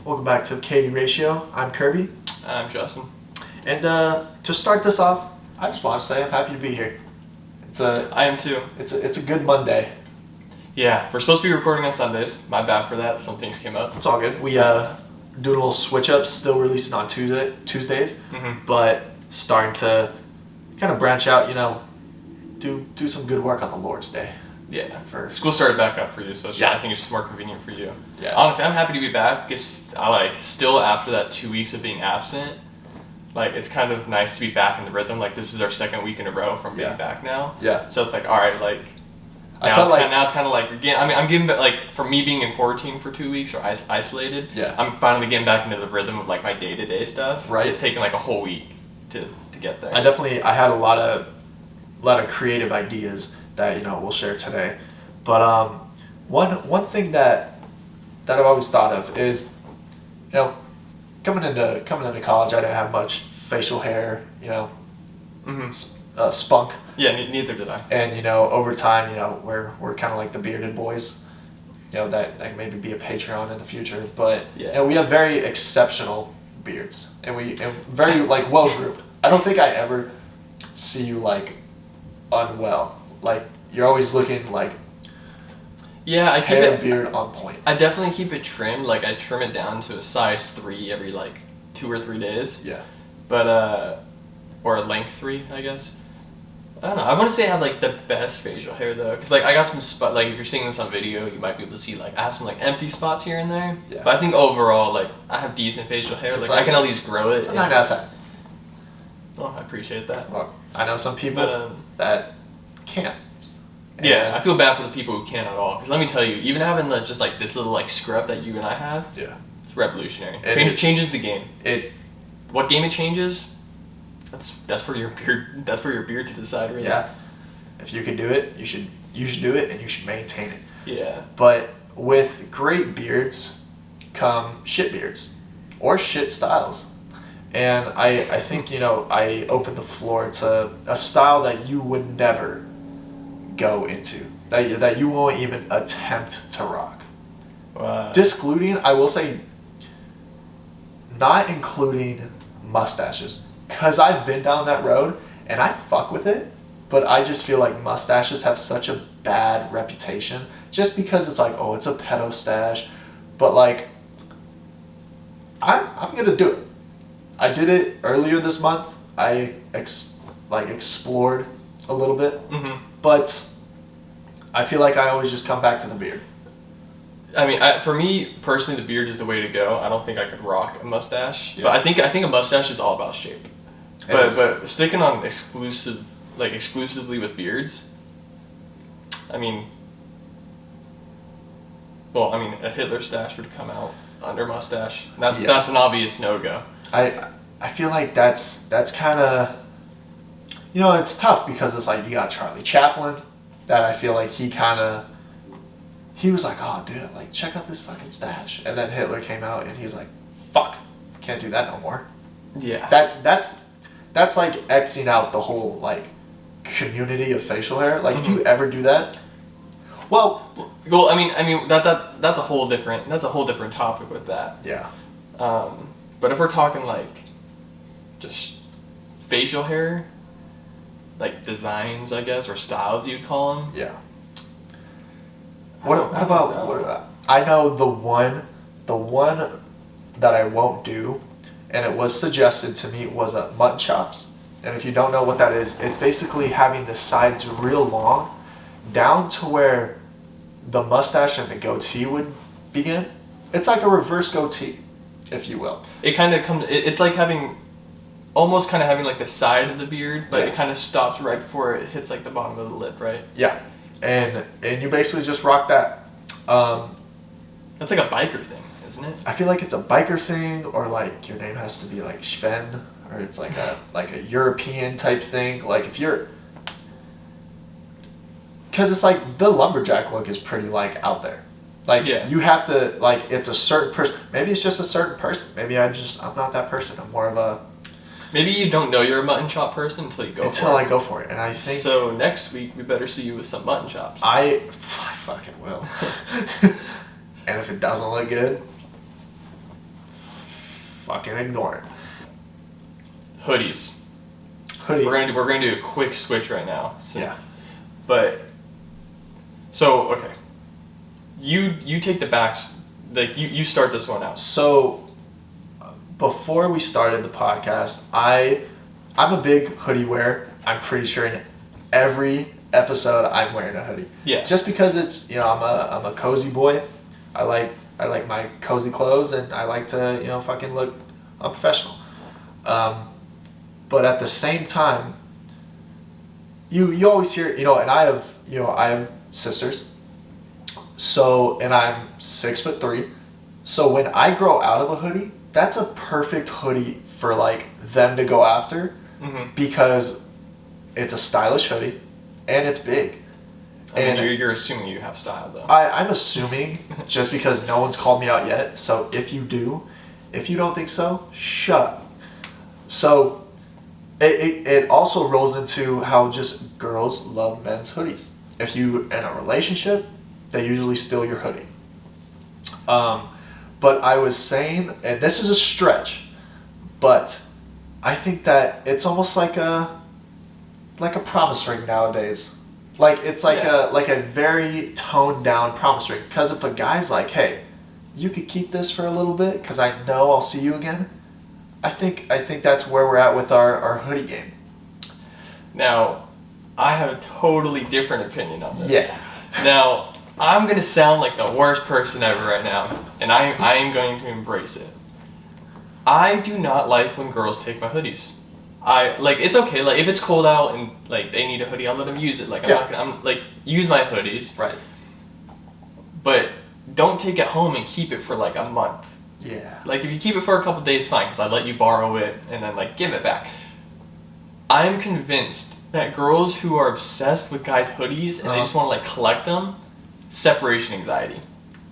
Welcome back to Katie Ratio. I'm Kirby. I'm Justin. And to start this off, I just want to say I'm happy to be here. I am too. It's a good Monday. Yeah, we're supposed to be recording on Sundays. My bad for that. Some things came up. It's all good. We doing a little switch ups, still releasing on Tuesdays, but starting to kind of branch out. Do some good work on the Lord's Day. Yeah. School started back up for you, so I think it's just more convenient for you. Yeah. Honestly, I'm happy to be back. Still after that 2 weeks of being absent, it's kind of nice to be back in the rhythm. This is our second week in a row from being back now. Yeah. So it's all right, now it's kind of again. I'm getting for me being in quarantine for 2 weeks or isolated. Yeah. I'm finally getting back into the rhythm of my day-to-day stuff. Right. It's taken a whole week to get there. I had a lot of creative ideas that we'll share today, but one thing that I've always thought of is coming into college, I didn't have much facial hair, spunk. Yeah, neither did I. And over time, we're kind of like the bearded boys. That maybe be a Patreon in the future, but we have very exceptional beards, and very well grouped. I don't think I ever see you unwell. You're always looking I keep hair it beard on point. I definitely keep it trimmed. I trim it down to a size 3 every 2 or 3 days. Yeah. But or a length 3, I guess. I don't know. I wouldn't say I have the best facial hair though, because I got some if you're seeing this on video, you might be able to see I have some empty spots here and there. Yeah. But I think overall I have decent facial hair. I can at least grow it. It's a 9 out of 10. Oh, I appreciate that. Well, I know some people that can't. Yeah, I feel bad for the people who can't at all. Because let me tell you, even having just this little scrub that you and I have, it's revolutionary. It changes the game. What game it changes? That's for your beard. That's for your beard to decide, really. Yeah. If you can do it, you should do it, and you should maintain it. Yeah. But with great beards come shit beards, or shit styles. And I think I opened the floor to a style that you would never go into, that you won't even attempt to rock. Discluding, I will say, not including mustaches, because I've been down that road and I fuck with it, but I just feel like mustaches have such a bad reputation just because it's it's a pedo stash, but I'm gonna do it. I did it earlier this month. I explored a little bit, but I feel like I always just come back to the beard. I mean, for me personally, the beard is the way to go. I don't think I could rock a mustache, but I think a mustache is all about shape. But sticking on exclusively with beards, a Hitler stash would come out under mustache. That's an obvious no-go. I feel like that's kind of, it's tough because it's you got Charlie Chaplin, that I feel like he was like, oh dude, check out this fucking stash, and then Hitler came out and he's like, fuck, can't do that no more. Yeah. That's Xing out the whole community of facial hair. If you ever do that, well, that's a whole different topic with that. Yeah. But if we're talking just facial hair, designs, I guess, or styles you'd call them. Yeah. What about? I know the one that I won't do, and it was suggested to me, was mutton chops. And if you don't know what that is, it's basically having the sides real long, down to where the mustache and the goatee would begin. It's like a reverse goatee, if you will. It kind of comes. It's having the side of the beard, but it kind of stops right before it hits the bottom of the lip, right? Yeah, and you basically just rock that. That's a biker thing, isn't it? I feel like it's a biker thing, or your name has to be Sven, or it's a European type thing. If you're, because it's the lumberjack look is pretty out there. You have to it's a certain person. Maybe it's just a certain person. Maybe I'm not that person. I'm more of a. Maybe you don't know you're a mutton chop person until you go for it. Until I go for it, and I think. So next week we better see you with some mutton chops. I fucking will. And if it doesn't look good, fucking ignore it. Hoodies. Hoodies. We're gonna do a quick switch right now. Yeah. But so okay, you take the backs. Like you start this one out. So before we started the podcast, I'm a big hoodie wearer. I'm pretty sure in every episode I'm wearing a hoodie. Yeah. Just because it's, you know, I'm a cozy boy. I like my cozy clothes, and I like to, you know, fucking look unprofessional. But at the same time, you always hear, you know, and I have sisters. So, and I'm 6'3". So when I grow out of a hoodie, that's a perfect hoodie for like them to go after, because it's a stylish hoodie and it's big. And you're assuming you have style though. I'm assuming, just because no one's called me out yet. So if you don't think so, shut up. So it also rolls into how just girls love men's hoodies. If you in a relationship, they usually steal your hoodie. But I was saying, and this is a stretch, but I think that it's almost like a promise ring nowadays. Like it's like a very toned down promise ring. Because if a guy's like, hey, you could keep this for a little bit because I know I'll see you again. I think that's where we're at with our hoodie game. Now, I have a totally different opinion on this. Yeah. Now, I'm gonna sound like the worst person ever right now, and I am going to embrace it. I do not like when girls take my hoodies. It's okay, like if it's cold out and like they need a hoodie, I'll let them use it. Like I'm like use my hoodies. Right. But don't take it home and keep it for like a month. Yeah. Like if you keep it for a couple days, fine, because I let you borrow it and then like give it back. I'm convinced that girls who are obsessed with guys' hoodies and they just want to like collect them, separation anxiety.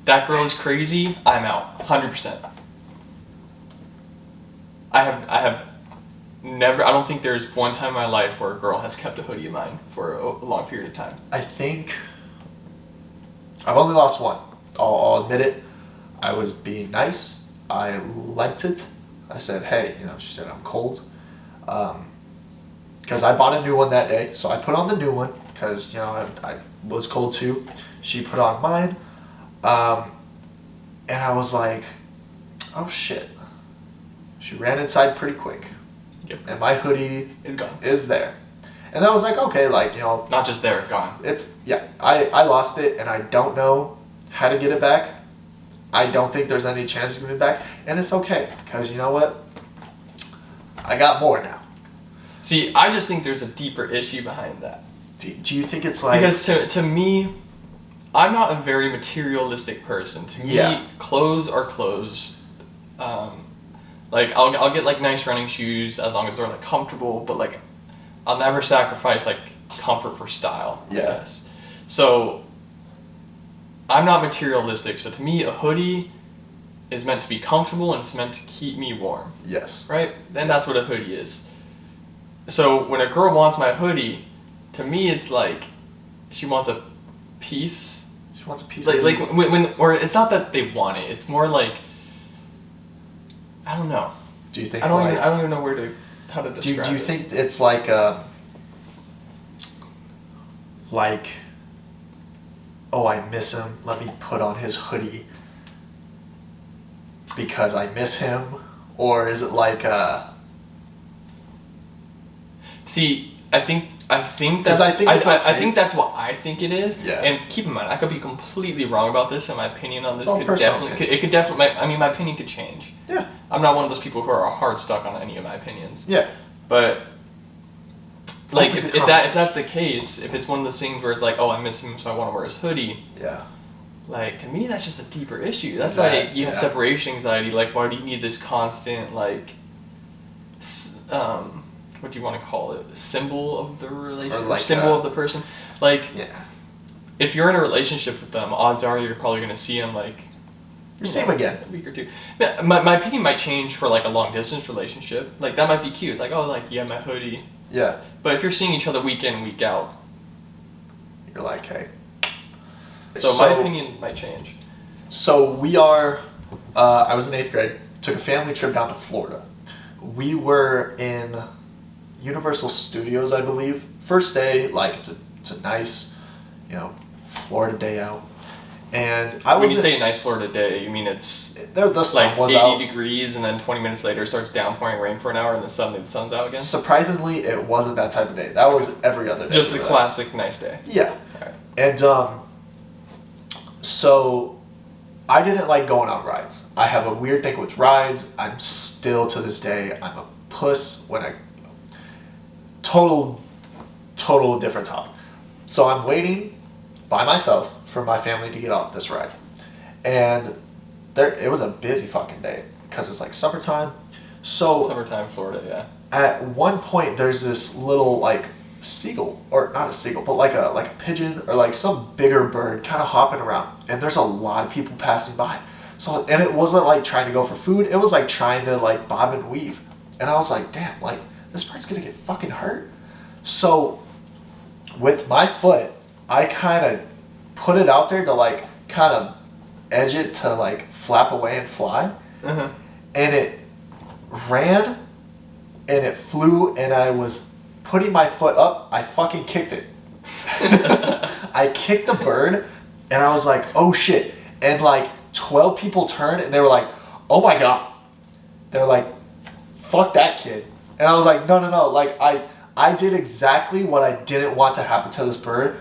That girl is crazy. I'm out, 100%. I have never. I don't think there's one time in my life where a girl has kept a hoodie of mine for a long period of time. I think I've only lost one. I'll admit it. I was being nice. I lent it. I said, hey, you know, she said, I'm cold. Because I bought a new one that day. So I put on the new one because, you know, I was cold too. She put on mine. And I was like, oh shit. She ran inside pretty quick. Yep. And my hoodie It's gone. is there. And I was like, okay, like, you know. Not just there, gone. I lost it and I don't know how to get it back. I don't think there's any chance of getting it back. And it's okay, because you know what? I got more now. See, I just think there's a deeper issue behind that. Do you think it's like... Because to me, I'm not a very materialistic person. To me, clothes are clothes. Like, I'll get, like, nice running shoes as long as they're, like, comfortable. But, like, I'll never sacrifice, like, comfort for style, I guess. So, I'm not materialistic. So, to me, a hoodie is meant to be comfortable and it's meant to keep me warm. Yes. Right? Then that's what a hoodie is. So, when a girl wants my hoodie, to me, it's like she wants a piece. She wants a piece like, of like when or it's not that they want it. It's more like, I don't know. Do you think I don't even know how to describe do you it. think it's like oh, I miss him, let me put on his hoodie because I miss him? Or is it like See, I think that's I think that's what I think it is. Yeah. And keep in mind, I could be completely wrong about this, and my opinion on this My opinion could change. Yeah. I'm not one of those people who are hard stuck on any of my opinions. Yeah. But like if that's the case, if it's one of those things where it's like, oh, I miss him, so I want to wear his hoodie. Yeah. Like, to me, that's just a deeper issue. That's like you have separation anxiety. Like, why do you need this constant like what do you want to call it? Symbol of the relationship, like symbol of the person. Like, yeah. If you're in a relationship with them, odds are you're probably going to see them like see him again a week or two. Yeah, my opinion might change for like a long distance relationship. Like, that might be cute. It's like, oh, like, you have my hoodie. Yeah. But if you're seeing each other week in and week out, you're like, hey. So my opinion might change. So we are. I was in 8th grade. took a family trip down to Florida. We were in Universal Studios, I believe. First day, like it's a nice, you know, Florida day out. And when you say a nice Florida day, you mean it's the sun like was 80 out. degrees, and then 20 minutes later it starts downpouring rain for an hour, and then suddenly the sun's out again? Surprisingly, it wasn't that type of day. That was every other day. Just the classic nice day. Yeah. Right. And so I didn't like going on rides. I have a weird thing with rides. I'm still to this day, I'm a puss when I total different topic. So I'm waiting by myself for my family to get off this ride. And it was a busy fucking day because it's like summertime. So summertime Florida, yeah. At one point there's this little like seagull, or not a seagull, but like a pigeon or like some bigger bird kind of hopping around, and there's a lot of people passing by. So, and it wasn't like trying to go for food, it was like trying to like bob and weave. And I was like, damn, like this bird's gonna get fucking hurt. So with my foot, I kind of put it out there to like kind of edge it to like flap away and fly. Uh-huh. And it ran and it flew, and I was putting my foot up, I fucking kicked it. I kicked the bird, and I was like, oh shit. And like 12 people turned, and they were like, oh my god. They were like, fuck that kid. And I was like, no, like I did exactly what I didn't want to happen to this bird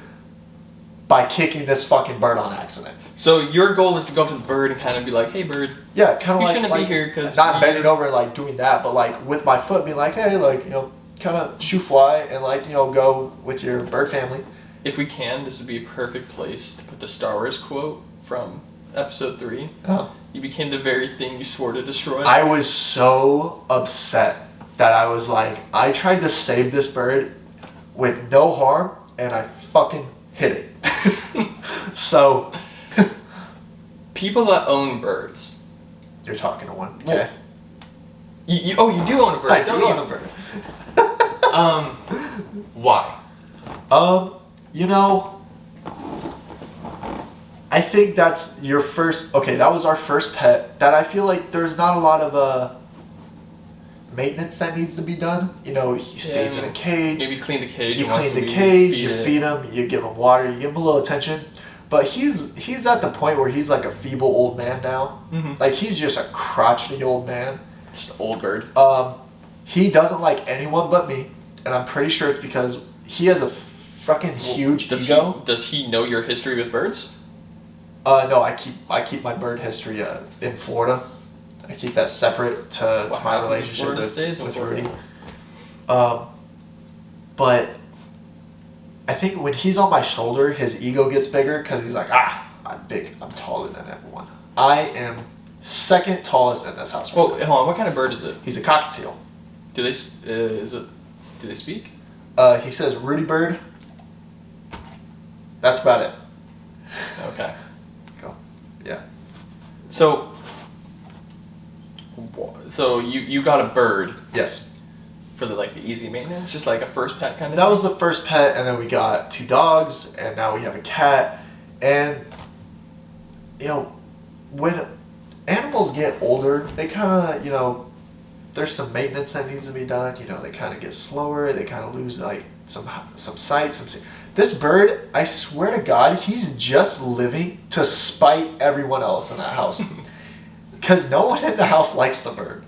by kicking this fucking bird on accident. So your goal was to go up to the bird and kind of be like, hey bird, yeah, kind of you like, shouldn't like be here, because not bending over and like doing that, but like with my foot being like, hey, like, you know, kind of shoo fly and like, you know, go with your bird family. If we can, this would be a perfect place to put the Star Wars quote from episode 3. Oh. You became the very thing you swore to destroy. I was so upset that I was like, I tried to save this bird with no harm, and I fucking hit it. So people that own birds. You're talking to one. Okay. Well, you do own a bird. I do own a bird. Why? You know, I think that's your first. Okay, that was our first pet. That I feel like there's not a lot of maintenance that needs to be done. You know, he stays in a cage. Maybe clean the cage. You clean the cage. You feed him. You give him water. You give him a little attention. But he's at the point where he's like a feeble old man now. Mm-hmm. Like he's just a crotchety old man. Just an old bird. He doesn't like anyone but me, and I'm pretty sure it's because he has a fucking huge ego. Does he know your history with birds? No, I keep my bird history in Florida. I keep that separate to my relationship with Rudy. But I think when he's on my shoulder, his ego gets bigger because he's like, I'm big, I'm taller than everyone. I am second tallest in this house. Well, hold on, what kind of bird is it? He's a cockatiel. Do they speak? He says Rudy bird. That's about it. Okay. Go. Yeah. So you got a bird. Yes. For the easy maintenance, just like a first pet kind of. That was the first pet, and then we got 2 dogs, and now we have a cat. And you know, when animals get older, they kind of, you know, there's some maintenance that needs to be done. You know, they kind of get slower. They kind of lose like some sight. This bird, I swear to God, he's just living to spite everyone else in that house, because no one in the house likes the bird.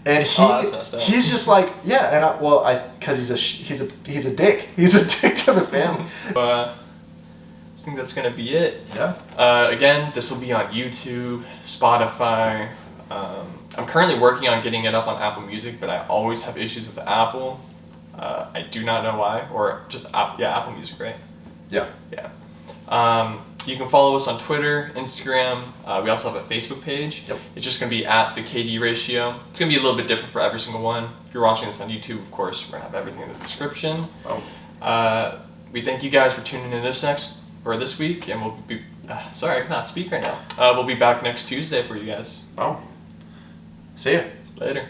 And he's just like, yeah, and because he's a dick. He's a dick to the family. I think that's gonna be it. Yeah. Again, this will be on YouTube, Spotify. I'm currently working on getting it up on Apple Music, but I always have issues with Apple. I do not know why, or just Apple Music, right? Yeah. Yeah. You can follow us on Twitter, Instagram. We also have a Facebook page. Yep. It's just going to be at the KD ratio. It's going to be a little bit different for every single one. If you're watching this on YouTube, of course, we're going to have everything in the description. Oh. We thank you guys for tuning in this week, and we'll be, sorry, I cannot speak right now. We'll be back next Tuesday for you guys. Oh. See ya. Later.